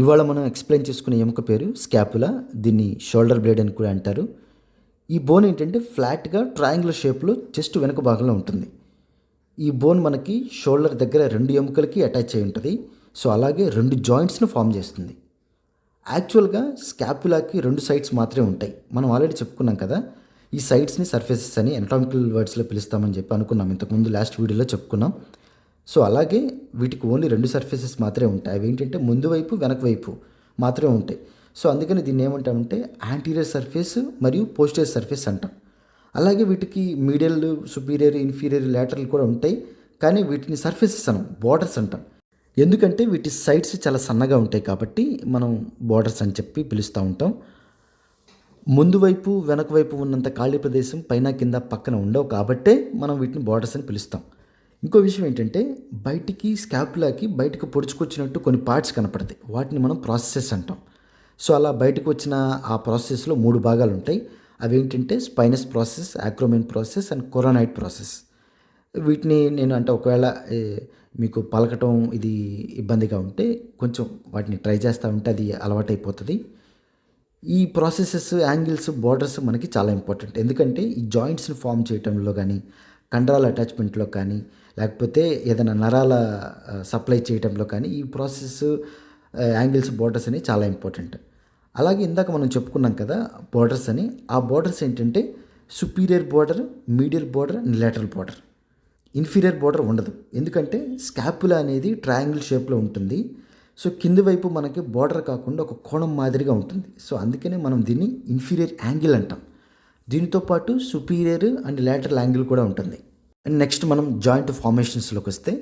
ఇవాళ మనం ఎక్స్‌ప్లెయిన్ చేసుకునే ఎముక పేరు స్కాపులా. దీన్ని షోల్డర్ బ్లేడ్ అని కూడా అంటారు. ఈ బోన్ ఏంటంటే ఫ్లాట్‌గా ట్రయాంగులర్ షేప్‌లో చెస్ట్ వెనక భాగంలో ఉంటుంది. ఈ బోన్ మనకి షోల్డర్ దగ్గర 2 ఎముకలకి అటాచ్ అయ్యి ఉంటది. సో, అలాగే 2 జాయింట్స్‌ని ఫార్మ్ చేస్తుంది. యాక్చువల్‌గా స్కాపులాకి 2 సైడ్స్ మాత్రమే ఉంటాయి. మనం ఆల్రెడీ చెప్పుకున్నాం కదా! ఈ సైడ్స్‌ని సర్ఫేసెస్ అని అనాటామికల్ వర్డ్స్‌లో పిలుస్తామని చెప్పి అనుకున్నాం. ఇంతకుముందు లాస్ట్ వీడియోలో చెప్పుకున్నాం. సో, అలాగే వీటికి ఓన్లీ 2 సర్ఫేసెస్ మాత్రమే ఉంటాయి. అవేంటంటే ముందు వైపు, వెనక వైపు మాత్రమే ఉంటాయి. సో, అందుకని దీన్ని ఏమంటామంటే యాంటీరియర్ సర్ఫేస్ మరియు పోస్టీరియర్ సర్ఫేస్ అంటాం. అలాగే వీటికి మీడియల్, సుపీరియర్, ఇన్ఫీరియర్, లాటరల్ కూడా ఉంటాయి. కానీ వీటిని సర్ఫేసెస్ అనం, బోర్డర్స్ అంటాం. ఎందుకంటే వీటి సైడ్స్ చాలా సన్నగా ఉంటాయి కాబట్టి మనం బోర్డర్స్ అని చెప్పి పిలుస్తూ ఉంటాం. ముందు వైపు, వెనక వైపు ఉన్నంత ఖాళీ ప్రదేశం పైన, కింద, పక్కన ఉండవు కాబట్టే మనం వీటిని బోర్డర్స్ అని పిలుస్తాం. ఇంకో విషయం ఏంటంటే బయటికి స్కాపులాకి బయటకు పొడుచుకొచ్చినట్టు కొన్ని పార్ట్స్ కనపడతాయి. వాటిని మనం ప్రాసెసెస్ అంటాం. సో, అలా బయటకు వచ్చిన ఆ ప్రాసెస్లో 3 భాగాలు ఉంటాయి. అవేంటంటే spinous process, acromion process and coronoid process. వీటిని నేను అంటే ఒకవేళ మీకు పలకటం ఇది ఇబ్బందిగా ఉంటే కొంచెం వాటిని ట్రై చేస్తూ ఉంటే అది అలవాటైపోతుంది. ఈ ప్రాసెసెస్, యాంగిల్స్, బోర్డర్స్ మనకి చాలా ఇంపార్టెంట్. ఎందుకంటే ఈ జాయింట్స్ని ఫామ్ చేయటంలో కానీ, కండరాల అటాచ్మెంట్లో కానీ, లేకపోతే ఏదైనా నరాల సప్లై చేయటంలో కానీ ఈ ప్రాసెస్, యాంగిల్స్, బోర్డర్స్ అనేవి చాలా ఇంపార్టెంట్. అలాగే ఇందాక మనం చెప్పుకున్నాం కదా బోర్డర్స్ అని. ఆ బోర్డర్స్ ఏంటంటే superior border, medial border and lateral border. Inferior border ఉండదు. ఎందుకంటే స్కాపులా అనేది ట్రయాంగిల్ షేప్లో ఉంటుంది. సో, కింది వైపు మనకి బోర్డర్ కాకుండా ఒక కోణం మాదిరిగా ఉంటుంది. సో, అందుకనే మనం దీన్ని ఇన్ఫీరియర్ యాంగిల్ అంటాం. దీనితో పాటు సుపీరియర్ అండ్ లేటరల్ యాంగిల్ కూడా ఉంటుంది. అండ్ నెక్స్ట్ మనం జాయింట్ ఫార్మేషన్స్లోకి వస్తే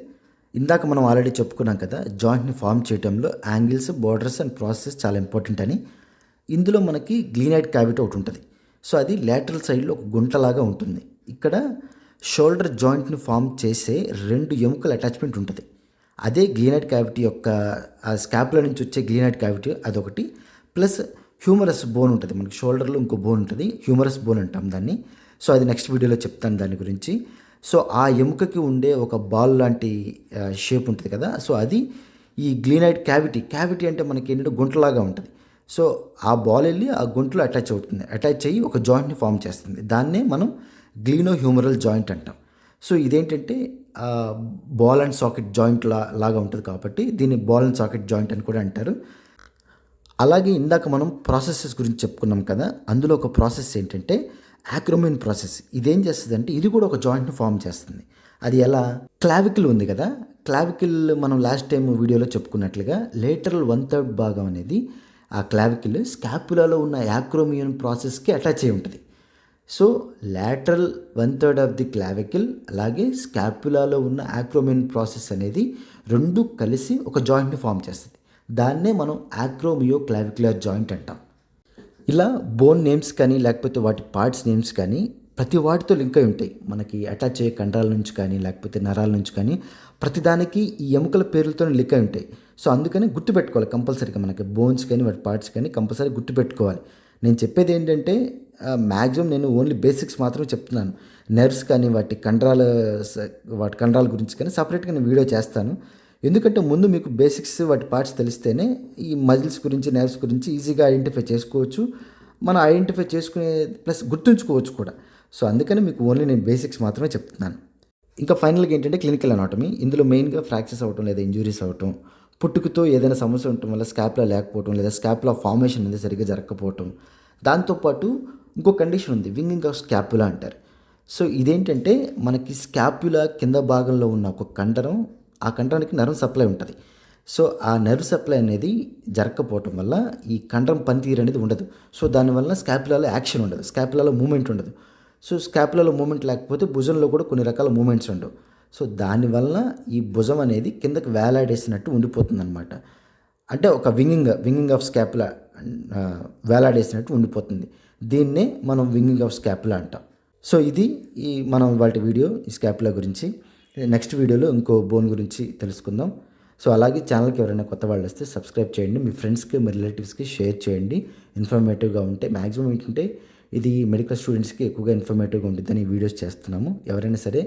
ఇందాక మనం ఆల్రెడీ చెప్పుకున్నాం కదా జాయింట్ని ఫామ్ చేయడంలో యాంగిల్స్, బోర్డర్స్ అండ్ ప్రాసెస్ చాలా ఇంపార్టెంట్ అని. ఇందులో మనకి గ్లీనైడ్ క్యావిటీ ఒకటి ఉంటుంది. సో, అది లేటరల్ సైడ్లో ఒక గుంటలాగా ఉంటుంది. ఇక్కడ షోల్డర్ జాయింట్ని ఫామ్ చేసే 2 ఎముకల అటాచ్మెంట్ ఉంటుంది. అదే గ్లీనైడ్ క్యావిటీ యొక్క స్కాపులా నుంచి వచ్చే గ్లీనైడ్ క్యావిటీ అదొకటి. ప్లస్ హ్యూమరస్ బోన్ ఉంటుంది. మనకి షోల్డర్లో ఇంకో బోన్ ఉంటుంది. హ్యూమరస్ బోన్ అంటాం దాన్ని. సో, అది నెక్స్ట్ వీడియోలో చెప్తాను దాని గురించి. సో, ఆ ఎముకకి ఉండే ఒక బాల్ లాంటి షేప్ ఉంటుంది కదా! సో, అది ఈ గ్లీనైడ్ క్యావిటీ అంటే మనకి ఏంటంటే గుంటలాగా ఉంటుంది. సో, ఆ బాల్ వెళ్ళి ఆ గుంటలో అటాచ్ అవుతుంది. అటాచ్ అయ్యి ఒక జాయింట్ని ఫామ్ చేస్తుంది. దాన్నే మనం గ్లీనో హ్యూమరల్ జాయింట్ అంటాం. సో, ఇదేంటంటే బాల్ అండ్ సాకెట్ జాయింట్ లాగా ఉంటుంది కాబట్టి దీన్ని బాల్ అండ్ సాకెట్ జాయింట్ అని కూడా అంటారు. అలాగే ఇందాక మనం ప్రాసెసెస్ గురించి చెప్పుకున్నాం కదా! అందులో ఒక ప్రాసెస్ ఏంటంటే ఆక్రోమియన్ ప్రాసెస్. ఇదేం చేస్తుందంటే ఇది కూడా ఒక జాయింట్ని ఫామ్ చేస్తుంది. అది ఎలా? క్లావికిల్ ఉంది కదా! క్లావికిల్ మనం లాస్ట్ టైం వీడియోలో చెప్పుకున్నట్లుగా లేటరల్ 1/3 భాగం అనేది ఆ క్లావికిల్ స్కాపులాలో ఉన్న ఆక్రోమియన్ ప్రాసెస్కి అటాచ్ అయి ఉంటుంది. So, lateral 1/3 of the clavicle అలాగే స్కాపులాలో ఉన్న ఆక్రోమియన్ ప్రాసెస్ అనేది 2 కలిసి ఒక జాయింట్ని ఫామ్ చేస్తుంది. దాన్నే మనం ఆక్రోమియో క్లావిక్యులర్ జాయింట్ అంటాం. ఇలా బోన్ నేమ్స్ కానీ లేకపోతే వాటి పార్ట్స్ నేమ్స్ కానీ ప్రతి వాటితో లింక్ అయి ఉంటాయి. మనకి అటాచ్ అయ్యే కండరాల నుంచి కానీ లేకపోతే నరాల నుంచి కానీ ప్రతిదానికి ఈ ఎముకల పేర్లతో లింక్ అయి ఉంటాయి. సో, అందుకని గుర్తుపెట్టుకోవాలి కంపల్సరీగా. మనకి బోన్స్ కానీ వాటి పార్ట్స్ కానీ కంపల్సరీ గుర్తుపెట్టుకోవాలి. నేను చెప్పేది ఏంటంటే మ్యాక్సిమం నేను ఓన్లీ బేసిక్స్ మాత్రమే చెప్తున్నాను. నర్వ్స్ కానీ వాటి కండరాల గురించి కానీ సపరేట్గా నేను వీడియో చేస్తాను. ఎందుకంటే ముందు మీకు బేసిక్స్ వాటి పార్ట్స్ తెలిస్తేనే ఈ మజిల్స్ గురించి, నర్వ్స్ గురించి ఈజీగా ఐడెంటిఫై చేసుకోవచ్చు. మనం ఐడెంటిఫై చేసుకునే ప్లస్ గుర్తుంచుకోవచ్చు కూడా. సో, అందుకని మీకు ఓన్లీ నేను బేసిక్స్ మాత్రమే చెప్తున్నాను. ఇంకా ఫైనల్గా ఏంటంటే క్లినికల్ అనాటమీ. ఇందులో మెయిన్గా ఫ్రాక్చర్స్ అవ్వటం లేదా ఇంజురీస్ అవ్వటం, పుట్టుకతో ఏదైనా సమస్య ఉండటం వల్ల స్కాపులా లేకపోవటం లేదా స్కాపులా ఫార్మేషన్ అనేది సరిగ్గా జరగకపోవటం. దాంతోపాటు ఇంకో కండిషన్ ఉంది, వింగింగ్ ఆఫ్ స్కాపులా అంటారు. సో, ఇదేంటంటే మనకి స్కాపులా కింద భాగంలో ఉన్న ఒక కండరం, ఆ కండరానికి నర్వ్ సప్లై ఉంటుంది. సో, ఆ నర్వ్ సప్లై అనేది జరగకపోవటం వల్ల ఈ కండరం పనితీరు అనేది ఉండదు. సో, దానివల్ల స్కాపులాలో యాక్షన్ ఉండదు, స్కాపులాలో మూమెంట్ ఉండదు. సో, స్కాపులాలో మూమెంట్ లేకపోతే భుజంలో కూడా కొన్ని రకాల మూమెంట్స్ ఉండవు. సో, దానివల్ల ఈ భుజం అనేది కిందకి వేలాడేసినట్టు ఉండిపోతుంది అనమాట. అంటే ఒక వింగింగ్ ఆఫ్ స్కాపులా వేలాడేసినట్టు ఉండిపోతుంది. దీన్నే మనం వింగింగ్ ఆఫ్ స్కాపులా అంటాం. సో, ఇది మనం వాటి వీడియో ఈ స్కాపులా గురించి. నెక్స్ట్ వీడియోలో ఇంకో బోన్ గురించి తెలుసుకుందాం. సో, అలాగే ఛానల్కి ఎవరైనా కొత్త వాళ్ళు వస్తే సబ్స్క్రైబ్ చేయండి. మీ ఫ్రెండ్స్కి, మీ రిలేటివ్స్కి షేర్ చేయండి. ఇన్ఫర్మేటివ్గా ఉంటే మ్యాక్సిమం ఏంటంటే ఇది మెడికల్ స్టూడెంట్స్కి ఎక్కువగా ఇన్ఫర్మేటివ్గా ఉంటుందని వీడియోస్ చేస్తున్నాము. ఎవరైనా సరే